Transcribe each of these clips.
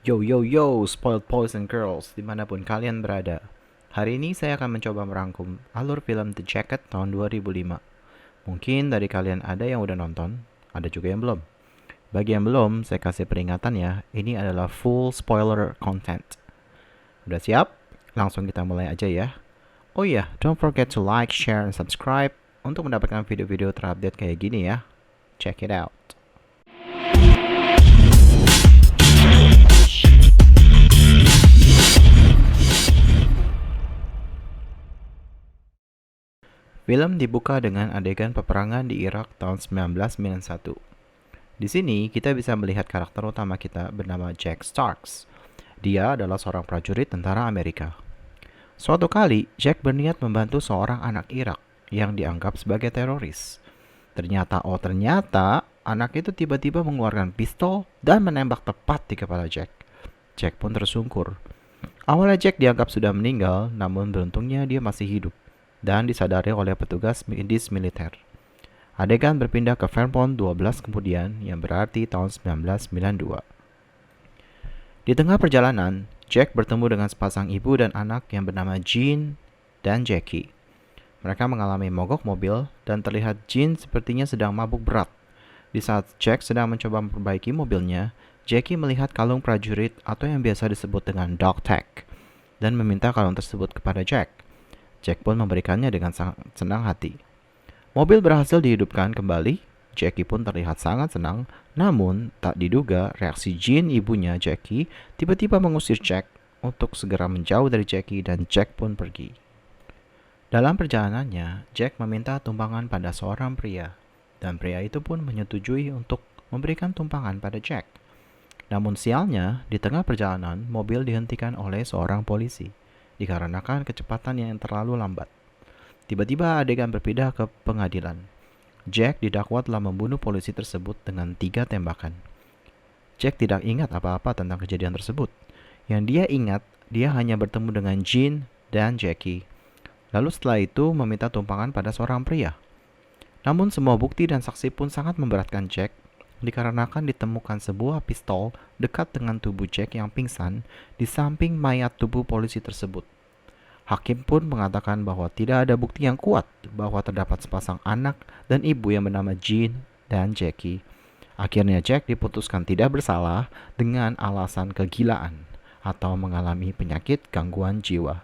Yo yo yo, spoiled boys and girls, dimanapun kalian berada. Hari ini saya akan mencoba merangkum alur film The Jacket tahun 2005. Mungkin dari kalian ada yang udah nonton, ada juga yang belum. Bagi yang belum, saya kasih peringatan ya, ini adalah full spoiler content. Udah siap? Langsung kita mulai aja ya. Oh iya, don't forget to like, share, and subscribe untuk mendapatkan video-video terupdate kayak gini ya. Check it out. Film dibuka dengan adegan peperangan di Irak tahun 1991. Di sini kita bisa melihat karakter utama kita bernama Jack Starks. Dia adalah seorang prajurit tentara Amerika. Suatu kali, Jack berniat membantu seorang anak Irak yang dianggap sebagai teroris. Ternyata, anak itu tiba-tiba mengeluarkan pistol dan menembak tepat di kepala Jack. Jack pun tersungkur. Awalnya Jack dianggap sudah meninggal, namun beruntungnya dia masih hidup dan disadari oleh petugas medis militer. Adegan berpindah ke Fairmont 12 kemudian, yang berarti tahun 1992. Di tengah perjalanan, Jack bertemu dengan sepasang ibu dan anak yang bernama Jean dan Jackie. Mereka mengalami mogok mobil dan terlihat Jean sepertinya sedang mabuk berat. Di saat Jack sedang mencoba memperbaiki mobilnya, Jackie melihat kalung prajurit atau yang biasa disebut dengan dog tag dan meminta kalung tersebut kepada Jack. Jack pun memberikannya dengan sangat senang hati. Mobil berhasil dihidupkan kembali. Jackie pun terlihat sangat senang, namun tak diduga reaksi Jean, ibunya Jackie, tiba-tiba mengusir Jack untuk segera menjauh dari Jackie dan Jack pun pergi. Dalam perjalanannya, Jack meminta tumpangan pada seorang pria, dan pria itu pun menyetujui untuk memberikan tumpangan pada Jack. Namun sialnya, di tengah perjalanan, mobil dihentikan oleh seorang polisi dikarenakan kecepatan yang terlalu lambat. Tiba-tiba adegan berpindah ke pengadilan. Jack didakwa telah membunuh polisi tersebut dengan 3 tembakan. Jack tidak ingat apa-apa tentang kejadian tersebut. Yang dia ingat, dia hanya bertemu dengan Jean dan Jackie. Lalu setelah itu meminta tumpangan pada seorang pria. Namun semua bukti dan saksi pun sangat memberatkan Jack dikarenakan ditemukan sebuah pistol dekat dengan tubuh Jack yang pingsan di samping mayat tubuh polisi tersebut. Hakim pun mengatakan bahwa tidak ada bukti yang kuat bahwa terdapat sepasang anak dan ibu yang bernama Jean dan Jackie. Akhirnya Jack diputuskan tidak bersalah dengan alasan kegilaan atau mengalami penyakit gangguan jiwa.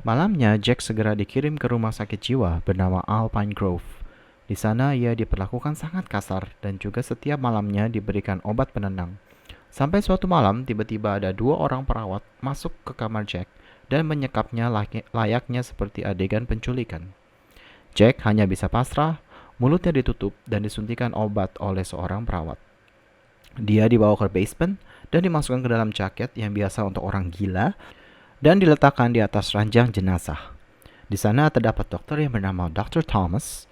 Malamnya Jack segera dikirim ke rumah sakit jiwa bernama Alpine Grove. Di sana ia diperlakukan sangat kasar dan juga setiap malamnya diberikan obat penenang. Sampai suatu malam tiba-tiba ada 2 orang perawat masuk ke kamar Jack dan menyekapnya layaknya seperti adegan penculikan. Jack hanya bisa pasrah, mulutnya ditutup dan disuntikan obat oleh seorang perawat. Dia dibawa ke basement dan dimasukkan ke dalam jaket yang biasa untuk orang gila dan diletakkan di atas ranjang jenazah. Di sana terdapat dokter yang bernama Dr. Thomas.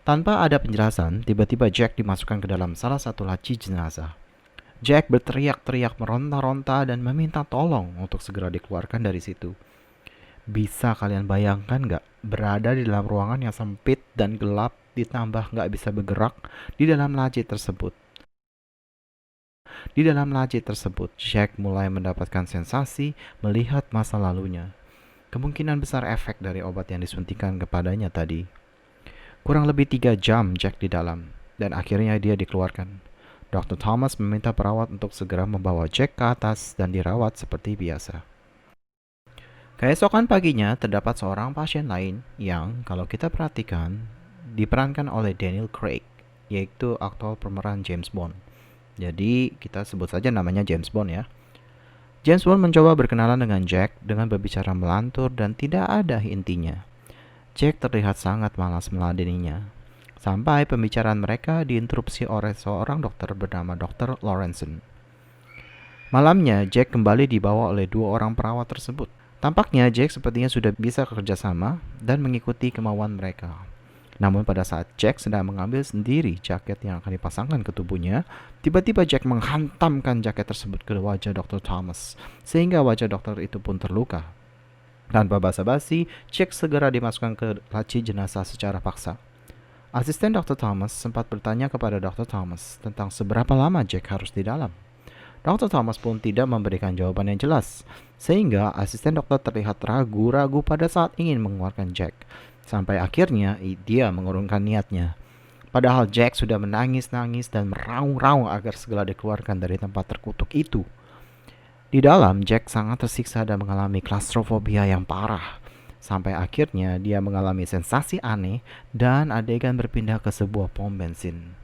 Tanpa ada penjelasan, tiba-tiba Jack dimasukkan ke dalam salah satu laci jenazah. Jack berteriak-teriak meronta-ronta dan meminta tolong untuk segera dikeluarkan dari situ. Bisa kalian bayangkan nggak berada di dalam ruangan yang sempit dan gelap ditambah nggak bisa bergerak di dalam laci tersebut. Di dalam laci tersebut, Jack mulai mendapatkan sensasi melihat masa lalunya. Kemungkinan besar efek dari obat yang disuntikan kepadanya tadi. Kurang lebih 3 jam Jack di dalam, dan akhirnya dia dikeluarkan. Dr. Thomas meminta perawat untuk segera membawa Jack ke atas dan dirawat seperti biasa. Keesokan paginya terdapat seorang pasien lain yang, kalau kita perhatikan, diperankan oleh Daniel Craig, yaitu aktor pemeran James Bond. Jadi kita sebut saja namanya James Bond ya. James Bond mencoba berkenalan dengan Jack dengan berbicara melantur dan tidak ada intinya. Jack terlihat sangat malas meladeninya. Sampai pembicaraan mereka diinterupsi oleh seorang dokter bernama Dr. Lawrenson. Malamnya, Jack kembali dibawa oleh 2 orang perawat tersebut. Tampaknya Jack sepertinya sudah bisa kerjasama dan mengikuti kemauan mereka. Namun pada saat Jack sedang mengambil sendiri jaket yang akan dipasangkan ke tubuhnya, tiba-tiba Jack menghantamkan jaket tersebut ke wajah Dr. Thomas, sehingga wajah dokter itu pun terluka. Tanpa basa-basi, Jack segera dimasukkan ke laci jenazah secara paksa. Asisten Dr. Thomas sempat bertanya kepada Dr. Thomas tentang seberapa lama Jack harus di dalam. Dr. Thomas pun tidak memberikan jawaban yang jelas, sehingga asisten dokter terlihat ragu-ragu pada saat ingin mengeluarkan Jack. Sampai akhirnya dia mengurungkan niatnya. Padahal Jack sudah menangis-nangis dan meraung-raung agar segera dikeluarkan dari tempat terkutuk itu. Di dalam, Jack sangat tersiksa dan mengalami klaustrofobia yang parah. Sampai akhirnya dia mengalami sensasi aneh dan adegan berpindah ke sebuah pom bensin.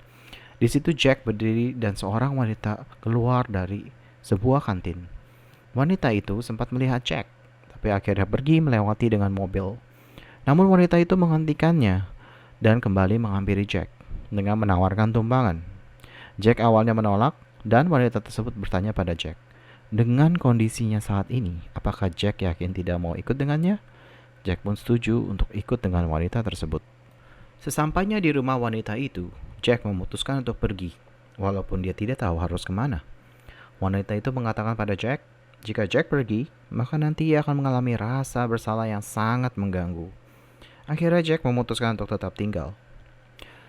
Di situ Jack berdiri dan seorang wanita keluar dari sebuah kantin. Wanita itu sempat melihat Jack, tapi akhirnya pergi melewati dengan mobil. Namun wanita itu menghentikannya dan kembali menghampiri Jack dengan menawarkan tumpangan. Jack awalnya menolak dan wanita tersebut bertanya pada Jack, dengan kondisinya saat ini, apakah Jack yakin tidak mau ikut dengannya? Jack pun setuju untuk ikut dengan wanita tersebut. Sesampainya di rumah wanita itu, Jack memutuskan untuk pergi, walaupun dia tidak tahu harus kemana. Wanita itu mengatakan pada Jack, jika Jack pergi, maka nanti ia akan mengalami rasa bersalah yang sangat mengganggu. Akhirnya Jack memutuskan untuk tetap tinggal.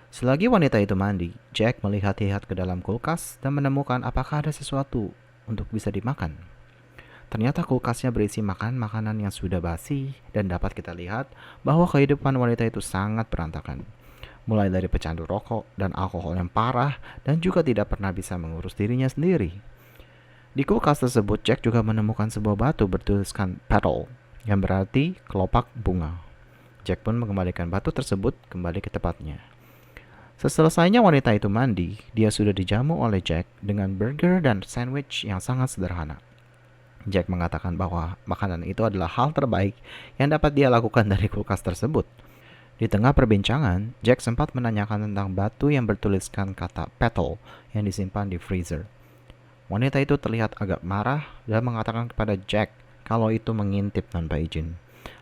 Selagi wanita itu mandi, Jack melihat-lihat ke dalam kulkas dan menemukan apakah ada sesuatu untuk bisa dimakan. Ternyata kulkasnya berisi makanan yang sudah basi dan dapat kita lihat bahwa kehidupan wanita itu sangat berantakan. Mulai dari pecandu rokok dan alkohol yang parah dan juga tidak pernah bisa mengurus dirinya sendiri. Di kulkas tersebut Jack juga menemukan sebuah batu bertuliskan petal yang berarti kelopak bunga. Jack pun mengembalikan batu tersebut kembali ke tempatnya. Seselesainya wanita itu mandi, dia sudah dijamu oleh Jack dengan burger dan sandwich yang sangat sederhana. Jack mengatakan bahwa makanan itu adalah hal terbaik yang dapat dia lakukan dari kulkas tersebut. Di tengah perbincangan, Jack sempat menanyakan tentang batu yang bertuliskan kata petal yang disimpan di freezer. Wanita itu terlihat agak marah dan mengatakan kepada Jack kalau itu mengintip tanpa izin.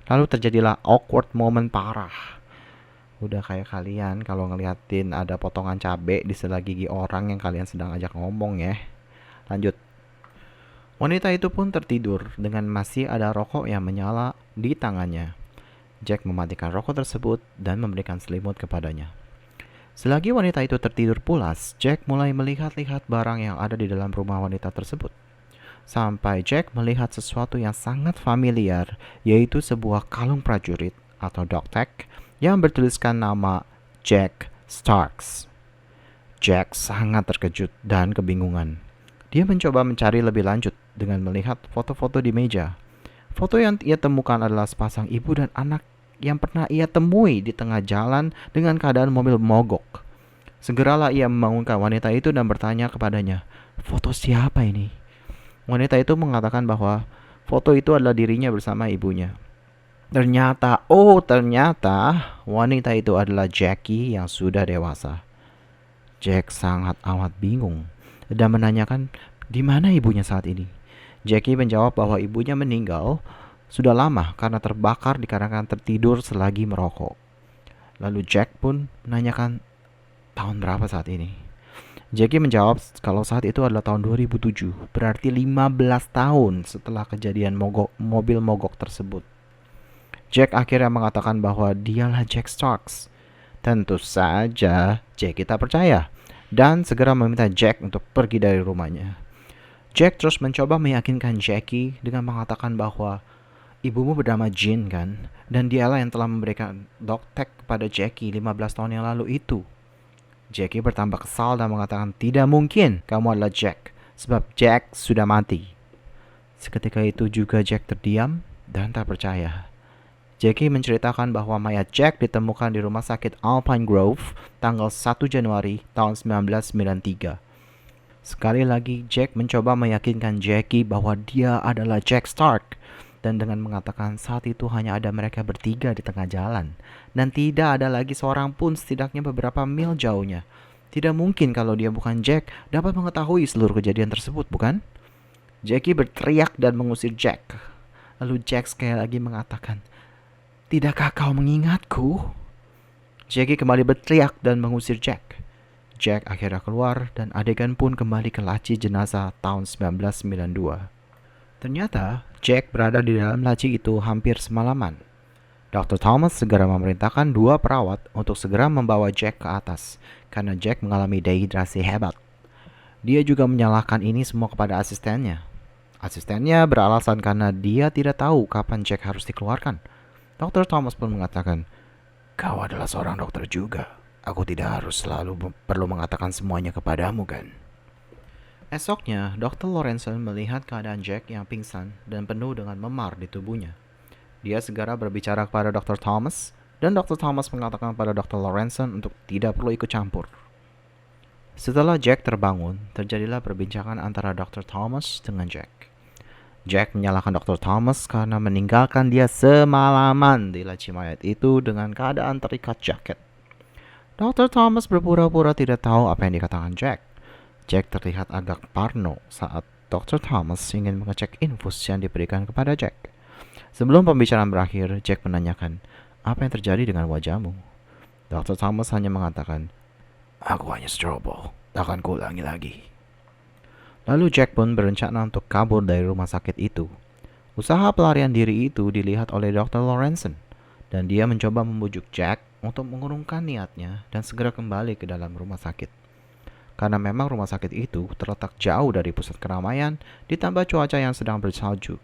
Lalu terjadilah awkward moment parah. Udah kayak kalian kalau ngeliatin ada potongan cabai di sela gigi orang yang kalian sedang ajak ngomong ya. Lanjut. Wanita itu pun tertidur dengan masih ada rokok yang menyala di tangannya. Jack mematikan rokok tersebut dan memberikan selimut kepadanya. Selagi wanita itu tertidur pulas, Jack mulai melihat-lihat barang yang ada di dalam rumah wanita tersebut. Sampai Jack melihat sesuatu yang sangat familiar, yaitu sebuah kalung prajurit atau dog tag yang bertuliskan nama Jack Starks. Jack sangat terkejut dan kebingungan. Dia mencoba mencari lebih lanjut dengan melihat foto-foto di meja. Foto yang ia temukan adalah sepasang ibu dan anak yang pernah ia temui di tengah jalan dengan keadaan mobil mogok. Segeralah ia membangunkan wanita itu dan bertanya kepadanya, "Foto siapa ini?" Wanita itu mengatakan bahwa foto itu adalah dirinya bersama ibunya. Ternyata wanita itu adalah Jackie yang sudah dewasa. Jack sangat amat bingung dan menanyakan di mana ibunya saat ini. Jackie menjawab bahwa ibunya meninggal sudah lama karena terbakar dikarenakan tertidur selagi merokok. Lalu Jack pun menanyakan tahun berapa saat ini. Jackie menjawab kalau saat itu adalah tahun 2007, berarti 15 tahun setelah kejadian mobil mogok tersebut. Jack akhirnya mengatakan bahwa dialah Jack Starks. Tentu saja Jackie tak percaya dan segera meminta Jack untuk pergi dari rumahnya. Jack terus mencoba meyakinkan Jackie dengan mengatakan bahwa ibumu bernama Jean kan, dan dialah yang telah memberikan dog tag kepada Jackie 15 tahun yang lalu itu. Jackie bertambah kesal dan mengatakan tidak mungkin kamu adalah Jack, sebab Jack sudah mati. Seketika itu juga Jack terdiam dan tak percaya. Jackie menceritakan bahwa mayat Jack ditemukan di rumah sakit Alpine Grove tanggal 1 Januari tahun 1993. Sekali lagi Jack mencoba meyakinkan Jackie bahwa dia adalah Jack Stark dan dengan mengatakan saat itu hanya ada mereka bertiga di tengah jalan dan tidak ada lagi seorang pun setidaknya beberapa mil jauhnya. Tidak mungkin kalau dia bukan Jack dapat mengetahui seluruh kejadian tersebut, bukan? Jackie berteriak dan mengusir Jack. Lalu Jack sekali lagi mengatakan, "Tidakkah kau mengingatku?" Jackie kembali berteriak dan mengusir Jack. Jack akhirnya keluar dan adegan pun kembali ke laci jenazah tahun 1992. Ternyata Jack berada di dalam laci itu hampir semalaman. Dr. Thomas segera memerintahkan 2 perawat untuk segera membawa Jack ke atas karena Jack mengalami dehidrasi hebat. Dia juga menyalahkan ini semua kepada asistennya. Asistennya beralasan karena dia tidak tahu kapan Jack harus dikeluarkan. Dr. Thomas pun mengatakan, "Kau adalah seorang dokter juga. Aku tidak harus selalu perlu mengatakan semuanya kepadamu, kan?" Esoknya, Dr. Lorenzen melihat keadaan Jack yang pingsan dan penuh dengan memar di tubuhnya. Dia segera berbicara kepada Dr. Thomas, dan Dr. Thomas mengatakan pada Dr. Lorenzen untuk tidak perlu ikut campur. Setelah Jack terbangun, terjadilah perbincangan antara Dr. Thomas dengan Jack. Jack menyalahkan Dr. Thomas karena meninggalkan dia semalaman di laci mayat itu dengan keadaan terikat jaket. Dr. Thomas berpura-pura tidak tahu apa yang dikatakan Jack. Jack terlihat agak parno saat Dr. Thomas ingin mengecek infus yang diberikan kepada Jack. Sebelum pembicaraan berakhir, Jack menanyakan, "Apa yang terjadi dengan wajahmu?" Dr. Thomas hanya mengatakan, "Aku hanya strobo, takkan kuulangi lagi." Lalu Jack pun berencana untuk kabur dari rumah sakit itu. Usaha pelarian diri itu dilihat oleh Dr. Lorenzen, dan dia mencoba membujuk Jack untuk mengurungkan niatnya dan segera kembali ke dalam rumah sakit. Karena memang rumah sakit itu terletak jauh dari pusat keramaian, ditambah cuaca yang sedang bersalju.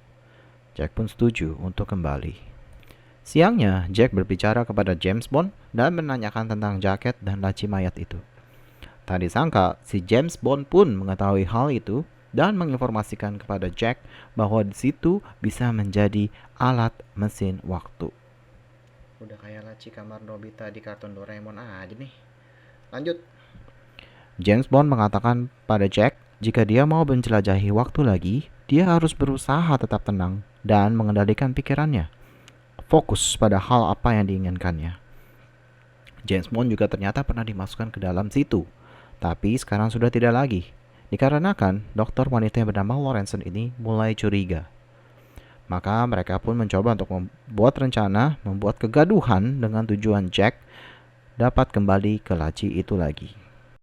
Jack pun setuju untuk kembali. Siangnya, Jack berbicara kepada James Bond dan menanyakan tentang jaket dan laci mayat itu. Tak disangka, si James Bond pun mengetahui hal itu dan menginformasikan kepada Jack bahwa di situ bisa menjadi alat mesin waktu. Udah kayak laci kamar Nobita di kartun Doraemon aja nih. Lanjut. James Bond mengatakan pada Jack, jika dia mau menjelajahi waktu lagi, dia harus berusaha tetap tenang dan mengendalikan pikirannya. Fokus pada hal apa yang diinginkannya. James Bond juga ternyata pernah dimasukkan ke dalam situ, tapi sekarang sudah tidak lagi, dikarenakan dokter wanita yang bernama Lorenzen ini mulai curiga. Maka mereka pun mencoba untuk membuat rencana, membuat kegaduhan dengan tujuan Jack dapat kembali ke laci itu lagi.